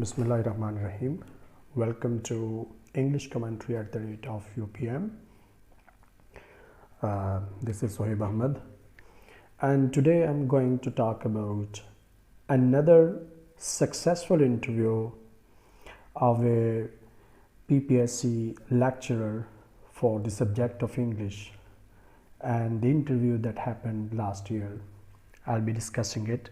Bismillahirrahmanirrahim. Welcome to English commentary at the rate of UPM. This is Sohaib Ahmed, and today I'm going to talk about another successful interview of a PPSC lecturer for the subject of English, and the interview that happened last year. I'll be discussing it.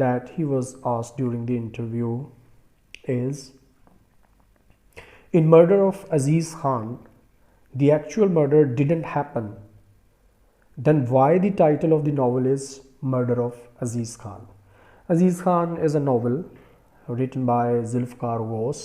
that he was asked during the interview is, in murder of Aziz Khan, the actual murder didn't happen. Then why the title of the novel is Murder of Aziz Khan? Aziz Khan is a novel written by Zulfikar Ghosh.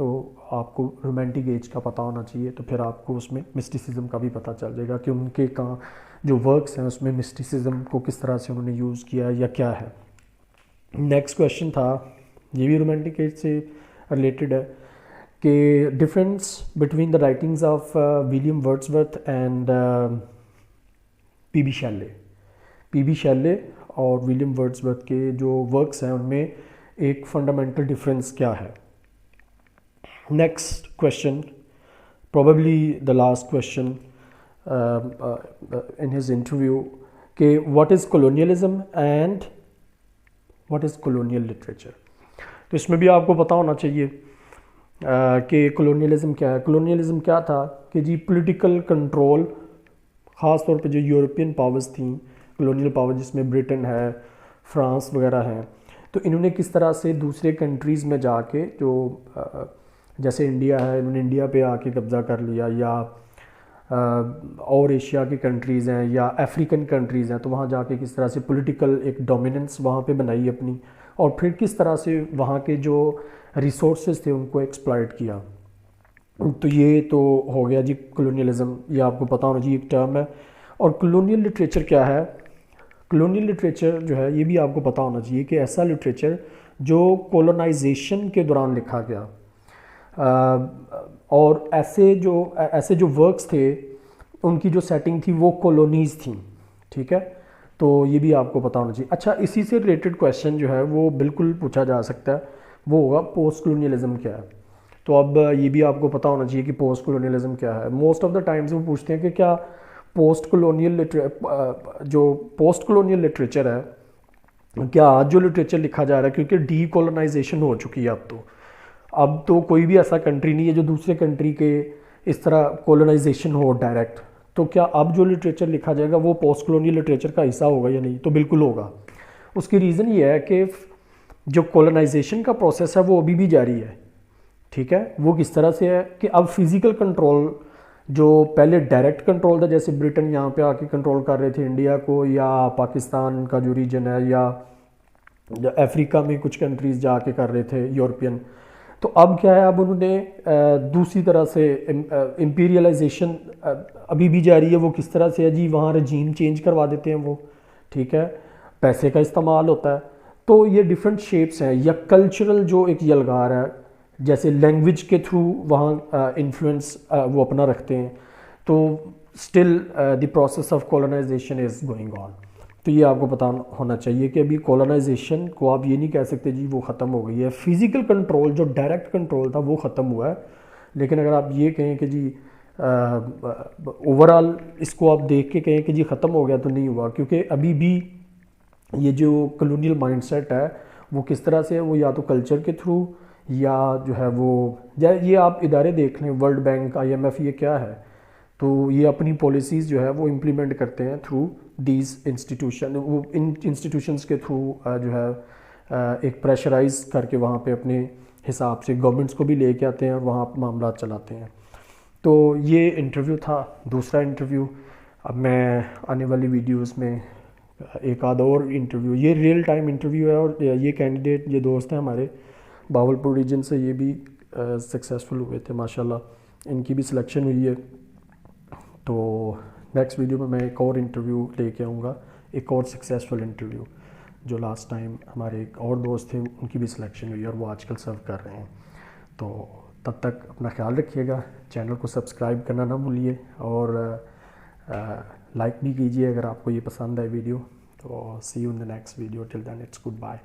تو آپ کو romantic age کا پتہ ہونا چاہیے، تو پھر آپ کو اس میں مسٹیسزم کا بھی پتہ چل جائے گا کہ ان کے کہاں جو ورکس ہیں اس میں مسٹیسزم کو کس طرح سے انہوں نے یوز کیا یا کیا ہے۔ نیکسٹ کویشچن تھا، یہ بھی رومانٹک ایج سے ریلیٹڈ ہے، کہ difference between the writings of William Wordsworth and P B Shelley. P B Shelley اور ولیم ورڈزورتھ کے جو ورکس ہیں ان میں ایک فنڈامنٹل ڈفرینس کیا ہے۔ Next question, probably the last question in his interview, کہ what is colonialism and what is colonial literature. تو اس میں بھی آپ کو پتہ ہونا چاہیے کہ کولونیلزم کیا ہے۔ کولونیلزم کیا تھا کہ جی پولیٹیکل کنٹرول، خاص طور پہ جو یورپین پاورز تھیں، کولونیل پاور جس میں برٹن ہے، فرانس وغیرہ ہیں، تو انہوں نے کس طرح سے دوسرے کنٹریز میں جا کے جو جیسے انڈیا ہے، انہوں نے انڈیا پہ آ کے قبضہ کر لیا، یا اور ایشیا کی کنٹریز ہیں یا افریقن کنٹریز ہیں، تو وہاں جا کے کس طرح سے پولیٹیکل ایک ڈومیننس وہاں پہ بنائی اپنی، اور پھر کس طرح سے وہاں کے جو ریسورسز تھے ان کو ایکسپلائٹ کیا۔ تو یہ تو ہو گیا جی کولونیلزم، یہ آپ کو پتہ ہونا چاہیے ایک ٹرم ہے۔ اور کولونیل لٹریچر کیا ہے؟ کولونیل لٹریچر جو ہے یہ بھی آپ کو پتہ ہونا چاہیے کہ ایسا لٹریچر جو کولونائزیشن کے دوران لکھا گیا، اور ایسے جو ورکس تھے ان کی جو سیٹنگ تھی وہ کالونیز تھیں، ٹھیک ہے، تو یہ بھی آپ کو پتہ ہونا چاہیے۔ اچھا، اسی سے ریلیٹڈ کویشچن جو ہے وہ بالکل پوچھا جا سکتا ہے، وہ ہوگا پوسٹ کولونیلزم کیا ہے۔ تو اب یہ بھی آپ کو پتہ ہونا چاہیے کہ پوسٹ کولونیلزم کیا ہے۔ موسٹ آف دا ٹائمز وہ پوچھتے ہیں کہ کیا پوسٹ کولونیل لٹریچر ہے، کیا آج جو لٹریچر لکھا جا رہا ہے، کیونکہ ڈی کولونائزیشن ہو چکی ہے اب تو کوئی بھی ایسا کنٹری نہیں ہے جو دوسرے کنٹری کے اس طرح کولونائزیشن ہو ڈائریکٹ، تو کیا اب جو لٹریچر لکھا جائے گا وہ پوسٹ کولونیل لٹریچر کا حصہ ہوگا یا نہیں؟ تو بالکل ہوگا۔ اس کی ریزن یہ ہے کہ جو کولونائزیشن کا پروسیس ہے وہ ابھی بھی جاری ہے، ٹھیک ہے۔ وہ کس طرح سے ہے کہ اب فزیکل کنٹرول جو پہلے ڈائریکٹ کنٹرول تھا، جیسے برٹن یہاں پہ آ کے کنٹرول کر رہے تھے انڈیا کو، یا پاکستان کا جو ریجن ہے، یا افریقہ میں کچھ کنٹریز جا کے کر رہے تھے یورپین، تو اب کیا ہے، اب انہوں نے دوسری طرح سے امپیریلائزیشن ابھی بھی جاری ہے۔ وہ کس طرح سے ہے جی، وہاں رجیم چینج کروا دیتے ہیں وہ، ٹھیک ہے، پیسے کا استعمال ہوتا ہے۔ تو یہ ڈیفرنٹ شیپس ہیں، یا کلچرل جو ایک یلغار ہے، جیسے لینگویج کے تھرو وہاں انفلوئنس وہ اپنا رکھتے ہیں، تو still the process of colonization is going on. تو یہ آپ کو پتہ ہونا چاہیے کہ ابھی کولونائزیشن کو آپ یہ نہیں کہہ سکتے جی وہ ختم ہو گئی ہے۔ فزیکل کنٹرول جو ڈائریکٹ کنٹرول تھا وہ ختم ہوا ہے، لیکن اگر آپ یہ کہیں کہ جی اوور آل اس کو آپ دیکھ کے کہیں کہ جی ختم ہو گیا، تو نہیں ہوا، کیونکہ ابھی بھی یہ جو کلونیل مائنڈ سیٹ ہے وہ کس طرح سے ہے، وہ یا تو کلچر کے تھرو، یا جو ہے وہ یہ آپ ادارے دیکھ لیں، ورلڈ بینک، IMF، یہ کیا ہے، تو یہ اپنی پالیسیز جو ہے وہ امپلیمنٹ کرتے ہیں تھرو دیز انسٹیٹیوشن، وہ ان انسٹیٹیوشنس کے تھرو جو ہے ایک پریشرائز کر کے وہاں پہ اپنے حساب سے گورنمنٹس کو بھی لے کے آتے ہیں اور وہاں معاملات چلاتے ہیں۔ تو یہ انٹرویو تھا، دوسرا انٹرویو۔ اب میں آنے والی ویڈیوز میں ایک آدھ اور انٹرویو، یہ ریئل ٹائم انٹرویو ہے، اور یہ کینڈیڈیٹ، یہ دوست ہیں ہمارے باولپور ریجن سے، یہ بھی سکسیزفل ہوئے تھے ماشاءاللہ، ان کی بھی سلیکشن ہوئی ہے۔ تو نیکسٹ ویڈیو میں ایک اور انٹرویو لے کے آؤں گا، ایک اور سکسیزفل انٹرویو، جو لاسٹ ٹائم ہمارے ایک اور دوست تھے ان کی بھی سلیکشن ہوئی اور وہ آج کل سرو کر رہے ہیں۔ تو تب تک اپنا خیال رکھیے گا، چینل کو سبسکرائب کرنا نہ بھولیے، اور لائک بھی کیجیے اگر آپ کو یہ پسند ہے ویڈیو۔ تو see you in the next video, till then it's good bye.